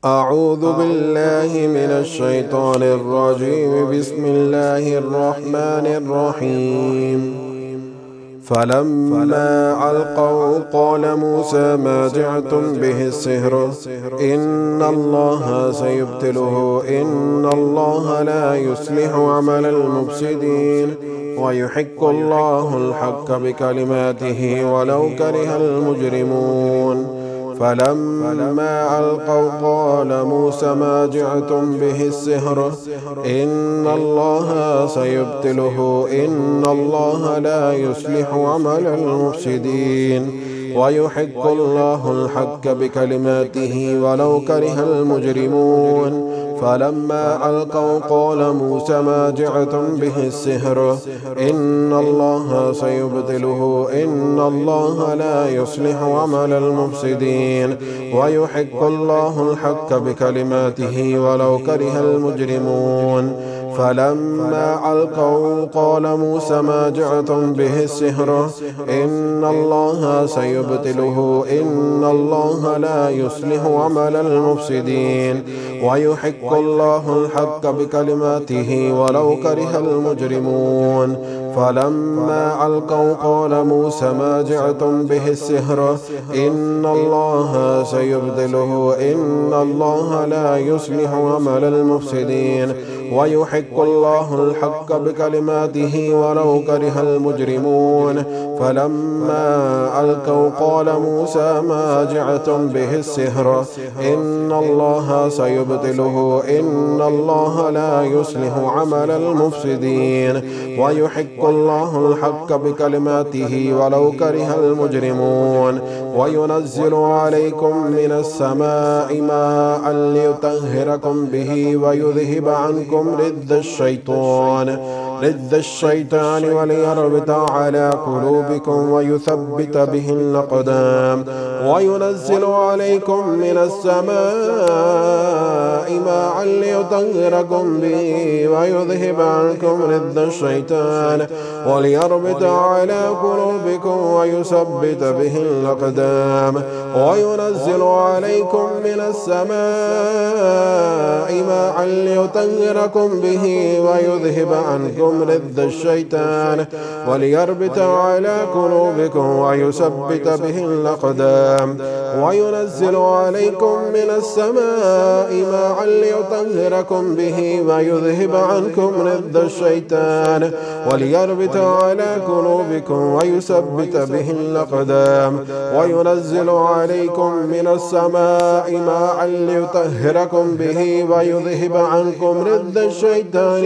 أعوذ بالله من الشيطان الرجيم. بسم الله الرحمن الرحيم. فلما ألقوا قال موسى ما جئتم به السحر إن الله سيبطله إن الله لا يصلح عمل المفسدين ويحق الله الحق بكلماته ولو كره المجرمون. فلما ألقوا قال موسى ما جئتم به السحر إن الله سيبطله إن الله لا يصلح عمل المفسدين ويحق الله الحق بكلماته ولو كره المجرمون. فلما ألقوا قال موسى ما جئتم به السحر إن الله سيبطله إن الله لا يصلح عمل المفسدين ويحق الله الحق بكلماته ولو كره المجرمون. فلما ألقوا قال موسى ما جئتم به السحر إن الله سيبطله إن الله لا يصلح عمل المفسدين ويحق الله الحق بكلماته ولو كره المجرمون. فلما ألقوا قال موسى ما جئتم به السحر إن الله سيبطله إن الله لا يصلح عمل المفسدين ويحق الله الحق بكلماته ولو كره المجرمون. فلما ألقوا قال موسى ما جئتم به السحر إن الله سيبطله إن الله لا يصلح عمل المفسدين ويحق الله الحق بكلماته ولو كره المجرمون. وينزل عليكم من السماء ماء ليطهركم به ويذهب عنكم رد الشيطان وليربط على قلوبكم ويثبت به الأقدام. وينزل عليكم من السماء ماء ليطهركم به ويذهب عنكم رد الشيطان وليربط على قلوبكم ويثبت به الأقدام. وينزل عليكم من السماء ماء ليطهركم به ويذهب عنكم رد الشيطان وليربط على قلوبكم ويثبت به الأقدام. وينزل عليكم من السماء ماء ليطهركم به ويذهب عنكم رد الشيطان وليربط على قلوبكم ويثبت به الأقدام. وينزل عليكم من السماء ماء ليطهركم به ويذهب عنكم رد الشيطان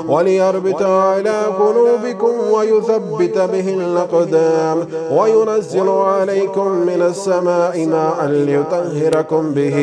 وليربط على قلوبكم ويثبت به الأقدام. وينزل عليكم من السماء ماء ليطهركم به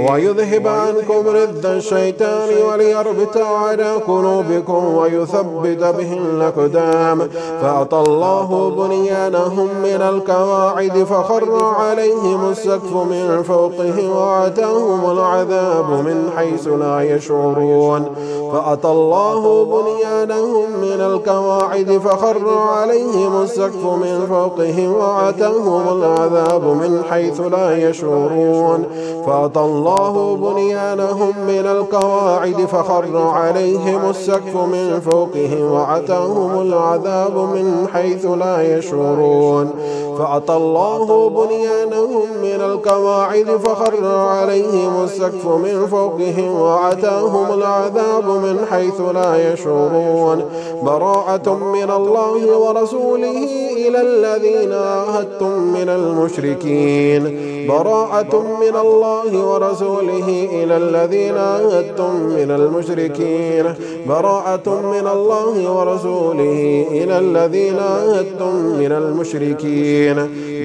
ويذهب عنكم رد الشيطان وليربط على قلوبكم ويثبت به الأقدام. فأتى الله بنيانهم من القواعد فخر عليهم السقف من فوقهم وأتاهم العذاب من حيث لا يشعرون. فأتى الله بنيانهم من القواعد فخر عليهم السقف من فوقهم وأتاهم العذاب من حيث لا يشعرون. فأتى الله بنيانهم من القواعد فخر عليهم السقف من فوقهم وأتاهم العذاب من حيث لا يشعرون. فأتى الله بنيانهم من القواعد فخر عليهم السقف من فوقهم وأتاهم العذاب من حيث لا يشعرون. براءة من الله ورسوله إلى الذين عاهدتم من المشركين. براءة من الله ورسوله إلى الذين عاهدتم من المشركين. براءة من الله ورسوله إلى الذين عاهدتم من المشركين.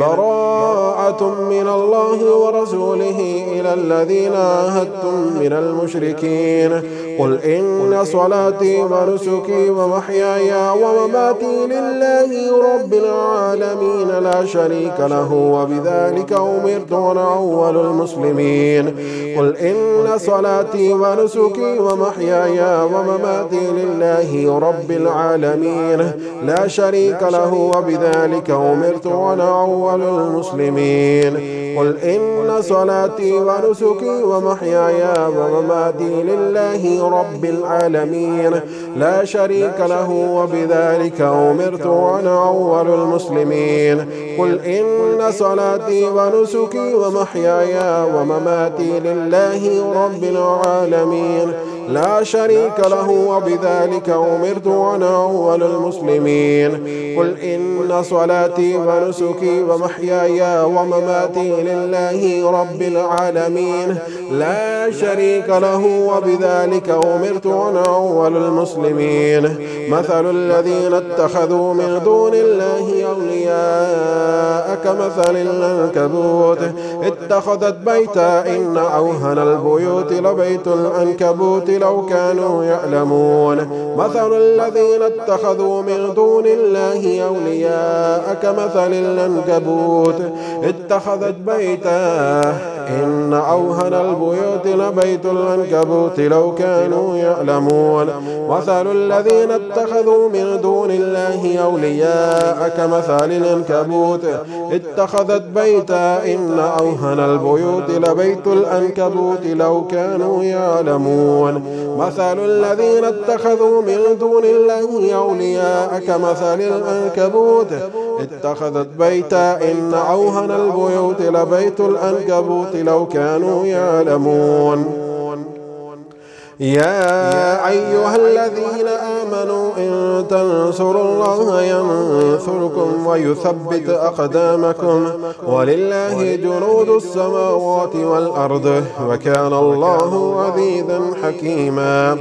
براءة من الله ورسوله إلى الذين عاهدتم من المشركين. قل إن صلاتي ونسكي ومحياي ومماتي لله رب العالمين لا شريك له وبذلك أمرت وأنا أول المسلمين. قل إن صلاتي ونسكي ومحياي ومماتي لله رب العالمين لا شريك له وبذلك أمرت وأنا أول المسلمين. قل إن صلاتي ونسكي ومحياي ومماتي لله رب العالمين لا شريك له وبذلك أمرت وأنا أول المسلمين. قل إن صلاتي ونسكي ومحياي ومماتي لله رب العالمين لا شريك له وبذلك أمرت وأنا أول المسلمين. قل إن صلاتي ونسكي ومحياي ومماتي لله رب العالمين لا شريك له وبذلك أمرت وأنا أول المسلمين. مثل الذين اتخذوا من دون الله أولياء كمثل العنكبوت اتخذت بيتا إن أوهن البيوت لبيت العنكبوت لو كانوا يعلمون. مثل الذين اتخذوا من دون الله أولياء كمثل العنكبوت اتخذت بيتا إن أوهن البيوت لبيت العنكبوت لو كانوا يعلمون. مثل الذين اتخذوا من دون الله أولياء كمثل العنكبوت اتخذت بيتا إن أوهن البيوت لبيت العنكبوت لو كانوا يعلمون. مثل الذين اتخذوا من دون الله أولياء كمثل العنكبوت اتخذت بيتا إن أوهن البيوت لبيت العنكبوت لو كانوا يعلمون. يا أيها الذين آمنوا إن تنصروا الله ينصركم ويثبت أقدامكم ولله جنود السماوات والأرض وكان الله عزيزا حكيما.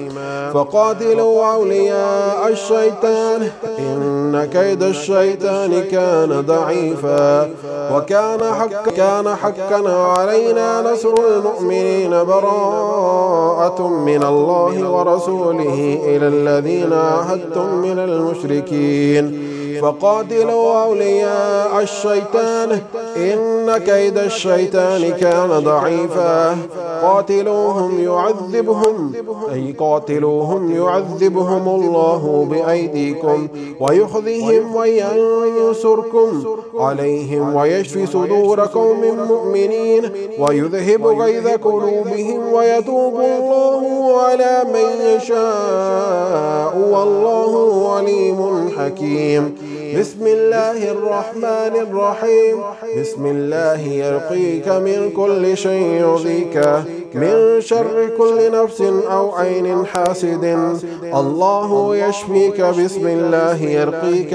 فقاتلوا أولياء الشيطان إن كيد الشيطان كان ضعيفا وكان حقا علينا نصر المؤمنين. براءة من الله ورسوله إلى الذين عاهدتم من المشركين. فقاتلوا أولياء الشيطان إن كيد الشيطان كان ضعيفا. قاتلوهم يعذبهم الله بأيديكم ويخذهم وينصركم عليهم ويشفي صدور قوم مؤمنين ويذهب غيظ قلوبهم ويتوب الله على من يشاء والله عليم حكيم. بسم الله الرحمن الرحيم. بسم الله يرقيك من كل شيء يؤذيك من شر كل نفس أو عين حاسد. الله يشفيك. بسم الله يرقيك.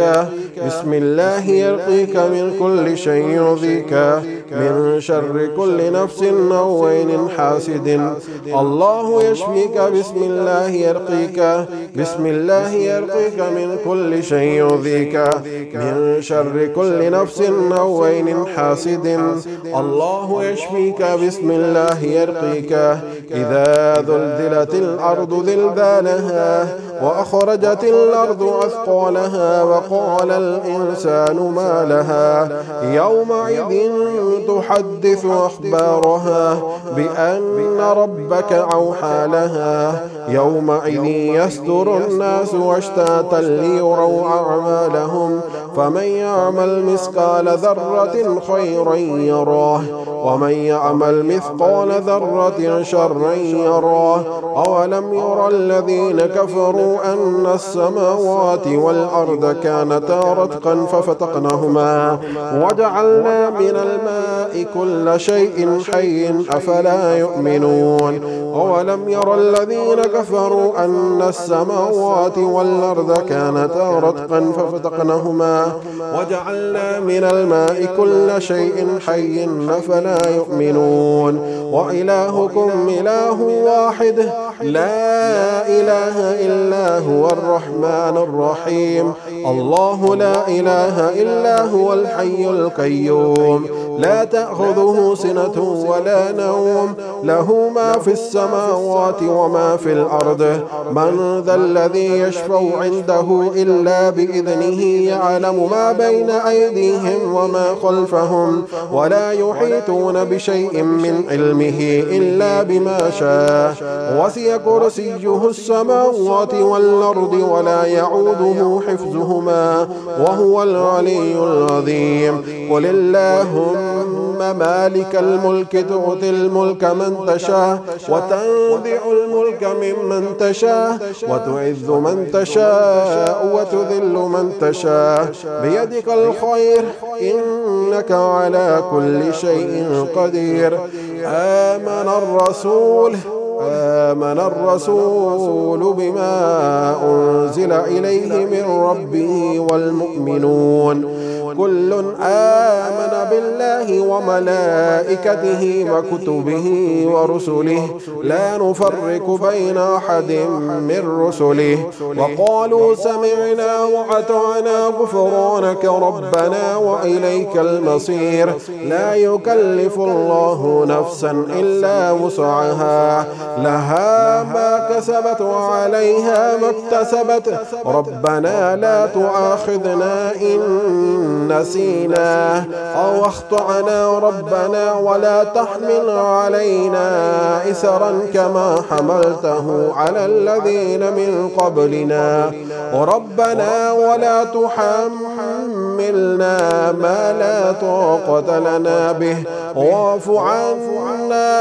بسم الله يرقيك من كل شيء يؤذيك من شر كل نفس أو عين حاسد. الله يشفيك. بسم الله يرقيك. بسم الله يرقيك من كل شيء يؤذيك من شر كل نفس أو عين حاسد. الله يشفيك. بسم الله يرقيك. إذا زلزلت الأرض زلزالها وأخرجت الأرض أثقالها وقال الإنسان ما لها يومئذ تحدث أخبارها بأن ربك أوحى لها. يومئذ يصدر الناس أشتاتا ليروا أعمالهم فمن يعمل مثقال ذرة خيرا يراه ومن يعمل مثقال ذرة شرا يراه. أولم ير الذين كفروا أن السماوات والأرض كانتا رتقا ففتقناهما وجعلنا من الماء كل شيء حي أفلا يؤمنون. أولم ير الذين كفروا أن السماوات والأرض كانتا رتقا ففتقناهما وجعلنا من الماء كل شيء حي أفلا يؤمنون. وإلهكم إله واحد لا إله إلا هو الرحمن الرحيم الله لا إله إلا هو الحي القيوم لا تأخذه سنة ولا نوم له ما في السماوات وما في الأرض من ذا الذي يشفع عنده إلا بإذنه يعلم ما بين أيديهم وما خلفهم ولا يحيطون بشيء من علمه إلا بما شاء وسع كرسيه السماوات والأرض ولا يعوده حفظهما وهو العلي العظيم قل اللهم مالك الملك تؤتي الملك من تشاء وتنزع الملك ممن تشاء وتعز من تشاء وتذل من تشاء بيدك الخير إنك على كل شيء قدير آمن الرسول بما أنزل إليه من ربه والمؤمنون كل آمن بالله وملائكته وكتبه ورسله لا نفرق بين أحد من رسله وقالوا سمعنا وأطعنا غفرانك ربنا وإليك المصير لا يكلف الله نفسا إلا وسعها لها ما كسبت وعليها ما اكتسبت ربنا لا تؤاخذنا إن نسينا أو أخطأنا ربنا ولا تحمل علينا إسرا كما حملته على الذين من قبلنا ربنا ولا تحملنا ما لا طاقة لنا به واعف عنا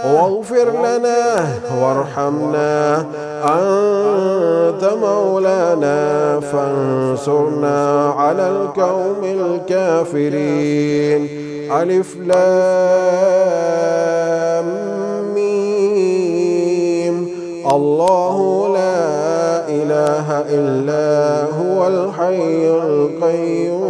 واغفر لنا وارحمنا أنت مولانا فانصرنا على القوم الكافرين ألف لام ميم الله لا إله إلا هو الحي القيوم